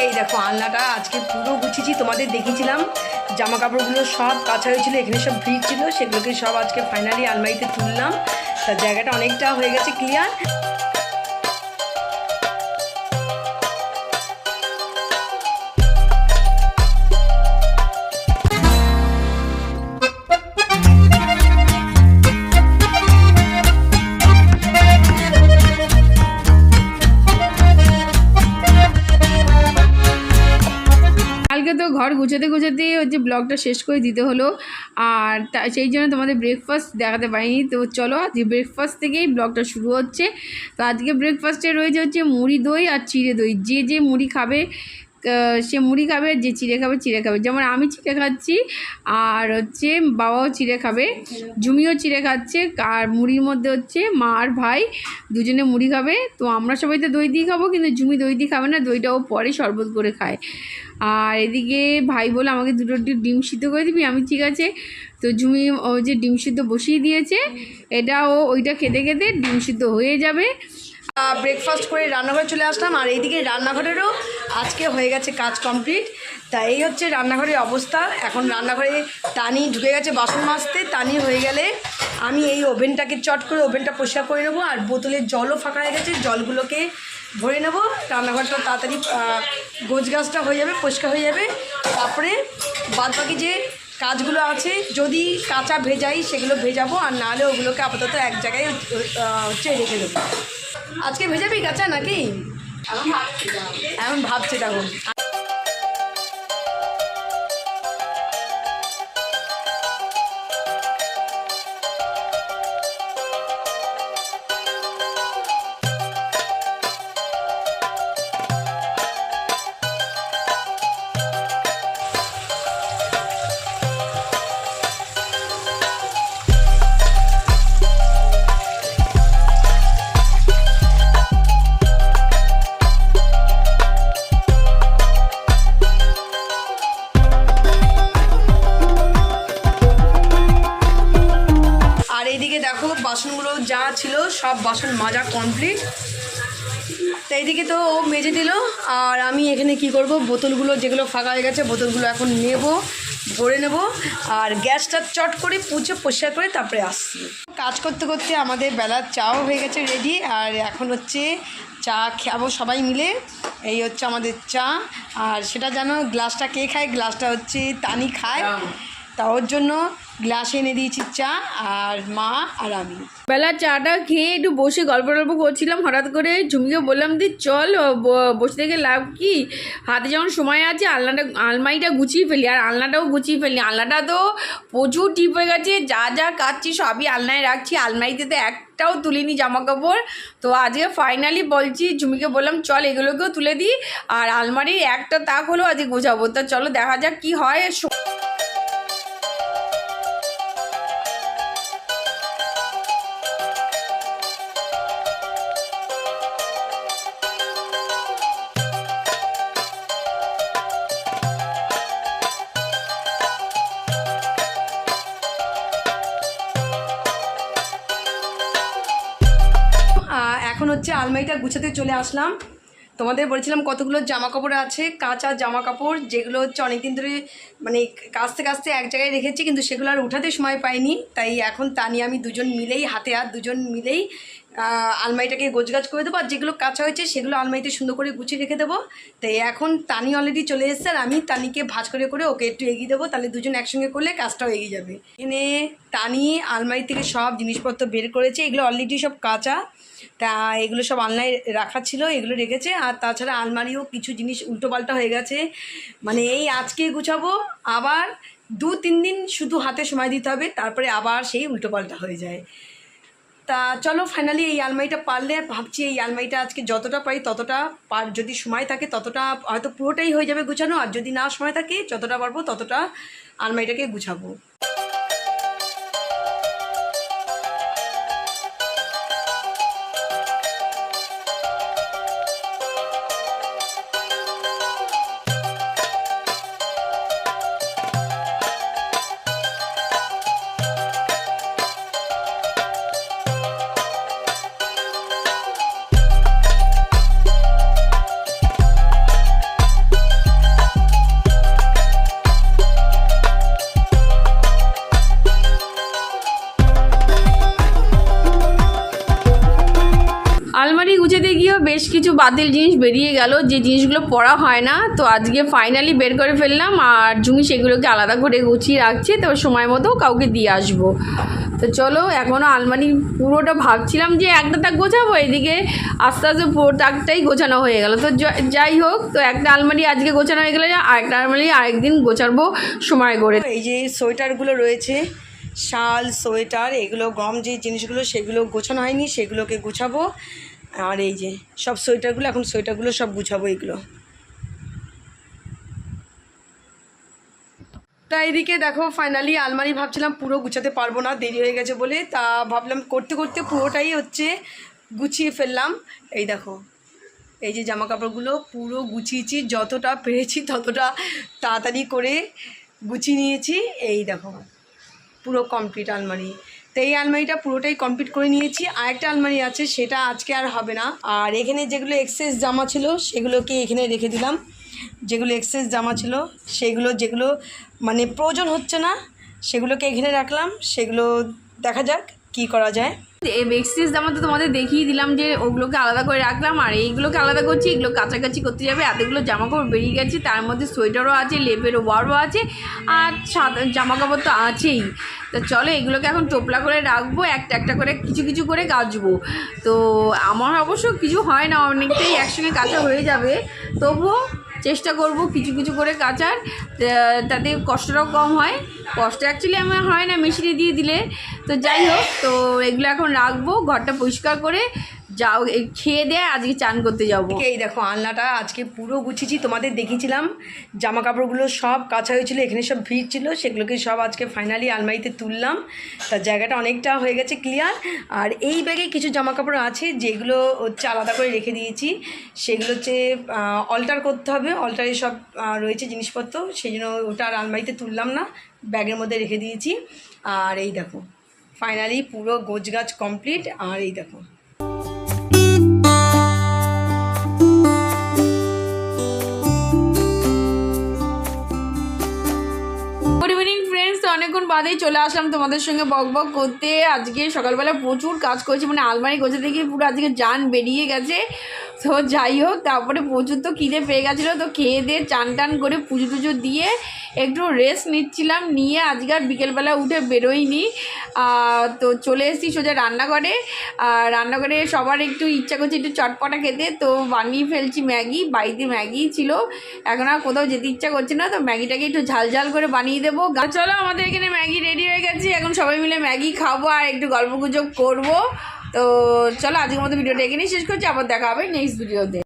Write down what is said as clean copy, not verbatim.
এই দেখো আলনাটা আজকে পুরো গুছিয়েছি, তোমাদের দেখিয়েছিলাম। জামা কাপড়গুলো সব কাছা হয়েছিল, এখানে সব ভিড় ছিল, সেগুলোকে সব আজকে ফাইনালি আলমারিতে তুললাম। তা জায়গাটা অনেকটা হয়ে গেছে ক্লিয়ার। কালকে তো ঘর গুছাতে গুছাতেই হচ্ছে ব্লগটা শেষ করে দিতে হলো, আর সেই জন্য তোমাদের ব্রেকফাস্ট দেখাতে পারিনি। তো চলো আজকে ব্রেকফাস্ট থেকেই ব্লগটা শুরু হচ্ছে। তো আজকে ব্রেকফাস্টে রয়েছে হচ্ছে মুড়ি দই আর চিড়ে দই। যে যে মুড়ি খাবে সে মুড়ি খাবে, যে চিড়ে খাবে চিড়ে খাবে। যেমন আমি চিড়ে খাচ্ছি, আর হচ্ছে বাবাও চিড়ে খাবে, ঝুমিও চিড়ে খাচ্ছে। আর মুড়ির মধ্যে হচ্ছে মা আর ভাই দুজনে মুড়ি খাবে। তো আমরা সবাই তো দই দিয়ে খাবো, কিন্তু ঝুমি দই দিয়ে খাবে না, দইটাও পরে শরবত করে খায়। আর এদিকে ভাই বলে আমাকে দুটো ডিম সিদ্ধ করে দিবি, আমি ঠিক আছে। তো ঝুমি ও যে ডিম সিদ্ধ বসিয়ে দিয়েছে, এটা ও ওইটা খেতে খেতে ডিম সিদ্ধ হয়ে যাবে। ব্রেকফাস্ট করে রান্নাঘরে চলে আসলাম, আর এইদিকে রান্নাঘরেরও আজকে হয়ে গেছে কাজ কমপ্লিট। তা এই হচ্ছে রান্নাঘরের অবস্থা। এখন রান্নাঘরে টানি ঢুকে গেছে বাসন মাজতে। টানি হয়ে গেলে আমি এই ওভেনটাকে চট করে ওভেনটা পরিষ্কার করে নেবো, আর বোতলের জলও ফাঁকা হয়ে গেছে, জলগুলোকে ভরে নেবো। রান্নাঘরটা তাড়াতাড়ি গোছগাছটা হয়ে যাবে, পরিষ্কার হয়ে যাবে। তারপরে বাদবাকি যে কাজগুলো আছে, যদি কাঁচা ভেজাই সেগুলো ভেজাবো, আর নাহলে ওগুলোকে আপাতত এক জায়গায় হচ্ছে রেখে দেবো। আজকে ভেজাবি কাঁচা নাকি? এখন ভাবছি তখন। দেখো বাসনগুলো যা ছিল সব বাসন মাজা কমপ্লিট। তো এইদিকে তো ও মেজে দিল, আর আমি এখানে কি করব, বোতলগুলো যেগুলো ফাঁকা হয়ে গেছে বোতলগুলো এখন নেব, ভরে নেব, আর গ্যাসটা চট করে পুছে পরিষ্কার করে তারপরে আসছি। কাজ করতে করতে আমাদের বেলার চাও হয়ে গেছে রেডি, আর এখন হচ্ছে চা খাবো সবাই মিলে। এই হচ্ছে আমাদের চা, আর সেটা জানো গ্লাসটা কে খায়? গ্লাসটা হচ্ছে টানি খায়, তা ওর জন্য গ্লাসে এনে দিয়েছি চা, আর মা আর আমি। বেলা চাটা খেয়ে একটু বসে গল্প টল্প করছিলাম, হঠাৎ করে ঝুমিকে বললাম যে চল বসে থেকে লাভ কি, হাতে যখন সময় আছে আলমারিটা গুছিয়ে ফেলি, আর আলনাটাও গুছিয়ে ফেলি। আলনাটা তো প্রচুর টিপ হয়ে গেছে, যা যা কাচ্ছি সবই আলনায় রাখছি, আলমারিতে তো একটাও তুলিনি জামা কাপড়। তো আজকে ফাইনালি বলছি, ঝুমিকে বললাম চল এগুলোকেও তুলে দিই, আর আলমারির একটা তাক হলেও আজকে গোছাবো। তা চলো দেখা যাক কী হয়। এখন হচ্ছে আলমারিটা গুছাতে চলে আসলাম। তোমাদের বলেছিলাম কতগুলো জামা কাপড় আছে, কাঁচা জামা কাপড়, যেগুলো হচ্ছে অনেকদিন ধরে মানে কাচতে কাচতে এক জায়গায় রেখেছি, কিন্তু সেগুলো আর উঠাতে সময় পাইনি। তাই এখন টানি আমি দুজন মিলেই, হাতে হাত দুজন মিলেই আলমারিটাকে গোছগাছ করে দেবো, আর যেগুলো কাঁচা হয়েছে সেগুলো আলমারিতে সুন্দর করে গুছিয়ে রেখে দেবো। তাই এখন টানি অলরেডি চলে এসছে, আর আমি টানিকে ভাঁজ করে করে ওকে একটু এগিয়ে দেবো, তাহলে দুজন একসঙ্গে করলে কাজটাও এগিয়ে যাবে। এখানে টানি আলমারি থেকে সব জিনিসপত্র বের করেছে, এগুলো অলরেডি সব কাঁচা, তা এগুলো সব আলনায় রাখা ছিল, এগুলো রেখেছে। আর তাছাড়া আলমারিও কিছু জিনিস উল্টোপাল্টা হয়ে গেছে, মানে এই আজকে গুছাবো, আবার 2-3 দিন শুধু হাতে সময় দিতে হবে, তারপরে আবার সেই উল্টোপাল্টা হয়ে যায়। তা চলো ফাইনালি এই আলমারিটা পারলে, ভাবছি এই আলমারিটা আজকে যতটা পারি ততটা যদি সময় থাকে ততটা হয়তো পুরোটাই হয়ে যাবে গুছানো, আর যদি না সময় থাকে যতটা পারবো ততটা আলমারিটাকে গুছাবো। আলমারি গুছাতে গিয়েও বেশ কিছু বাতিল জিনিস বেরিয়ে গেল, যে জিনিসগুলো পরা হয় না। তো আজকে ফাইনালি বের করে ফেললাম, আর জুমি সেগুলোকে আলাদা করে গুছিয়ে রাখছে, তো সময় মতো কাউকে দিয়ে আসবো। তো চলো, এখনও আলমারি পুরোটা ভাবছিলাম যে একটা তাক গোছাবো, এদিকে আস্তে আস্তে পুরো তাকটাই গোছানো হয়ে গেল। তো যাই হোক, তো একটা আলমারি আজকে গোছানো হয়ে গেলে আরেকটা আলমারি আরেকদিন গোছাবো সময় করে। এই যে সোয়েটারগুলো রয়েছে, শাল সোয়েটার, এগুলো গরম যে জিনিসগুলো সেগুলো গোছানো হয়নি, সেগুলোকে গুছাবো। আর এই যে সব সোয়েটারগুলো, এখন সোয়েটারগুলো সব গুছাবো এগুলো। তা এদিকে দেখো ফাইনালি আলমারি ভাবছিলাম পুরো গুছাতে পারবো না, দেরি হয়ে গেছে বলে, তা ভাবলাম করতে করতে পুরোটাই হচ্ছে গুছিয়ে ফেললাম। এই দেখো, এই যে জামা কাপড়গুলো পুরো গুছিয়েছি, যতটা পেরেছি ততটা তাড়াতাড়ি করে গুছিয়ে নিয়েছি। এই দেখো পুরো কমপ্লিট আলমারি। তো এই আলমারিটা পুরোটাই কমপ্লিট করে নিয়েছি। আরেকটা আলমারি আছে, সেটা আজকে আর হবে না। আর এখানে যেগুলো এক্সেস জামা ছিল সেগুলোকে এখানে রেখে দিলাম। যেগুলো এক্সেস জামা ছিল সেগুলো, যেগুলো মানে প্রয়োজন হচ্ছে না সেগুলোকে এখানে রাখলাম। সেগুলো দেখা যাক কি করা যায়। এক্সেস জামা তো তোমাদের দেখিয়ে দিলাম যে ওগুলোকে আলাদা করে রাখলাম, আর এইগুলোকে আলাদা করছি, এগুলো কাছাকাছি করতে যাবে। এতগুলো জামা কাপড় বেরিয়ে গেছে, তার মধ্যে সোয়েটারও আছে, লেপের ওয়ারও আছে, আর সাদা জামা কাপড় তো আছেই। তো চলো এগুলোকে এখন টোপলা করে রাখবো, একটা একটা করে কিছু কিছু করে কাচবো। তো আমার অবশ্য কিছু হয় না, অনেকটাই একসঙ্গে কাচা হয়ে যাবে, তবুও চেষ্টা করব কিছু কিছু করে কাচার, তাতে কষ্টটাও কম হয়। কষ্ট অ্যাকচুয়ালি আমার হয় না মেশিনে দিয়ে দিলে। তো যাই হোক, তো এগুলো এখন রাখবো, ঘরটা পরিষ্কার করে যাও খেয়ে দিয়ে আজকে চান করতে যাবো। এই দেখো আলনাটা আজকে পুরো গুছিয়েছি, তোমাদের দেখিয়েছিলাম জামা কাপড়গুলো সব কাছা হয়েছিল, এখানে সব ভিড় ছিল, সেগুলোকে সব আজকে ফাইনালি আলমারিতে তুললাম। তার জায়গাটা অনেকটা হয়ে গেছে ক্লিয়ার। আর এই ব্যাগে কিছু জামা কাপড় আছে যেগুলো হচ্ছে আলাদা করে রেখে দিয়েছি, সেগুলো হচ্ছে অল্টার করতে হবে। অল্টারে সব রয়েছে জিনিসপত্র, সেই জন্য ওটা আর আলমারিতে তুললাম না, ব্যাগের মধ্যে রেখে দিয়েছি। আর এই দেখো ফাইনালি পুরো গোছগাছ কমপ্লিট। আর এই দেখো অনেকক্ষণ বাদেই চলে আসলাম তোমাদের সঙ্গে বক বক করতে। আজকে সকালবেলা প্রচুর কাজ করেছি, মানে আলমারি গোছাতে গিয়ে পুরো আজকে জান বেরিয়ে গেছে। তো যাই হোক, তারপরে প্রচুর তো খিদে পেয়ে গেছিলো, তো খেয়ে দিয়ে চান টান করে পুজো টুজো দিয়ে একটু রেস্ট নিচ্ছিলাম। নিয়ে আজকে আর বিকেলবেলা উঠে বেরোইনি, তো চলে এসেছি সোজা রান্নাঘরে। আর রান্নাঘরে সবার একটু ইচ্ছা করছে একটু চটপটা খেতে, তো বানিয়ে ফেলছি ম্যাগি। বাড়িতে ম্যাগি ছিল, এখন আর কোথাও যেতে ইচ্ছা করছে না, তো ম্যাগিটাকে একটু ঝাল ঝাল করে বানিয়ে দেবো। চলো আমাদের এখানে ম্যাগি রেডি হয়ে গেছে, এখন সবাই মিলে ম্যাগি খাবো আর একটু গল্প গুজব করবো। তো চলো আজকের মতো ভিডিওটা এখানেই শেষ করছি, আবার দেখা হবে নেক্সট ভিডিওতে।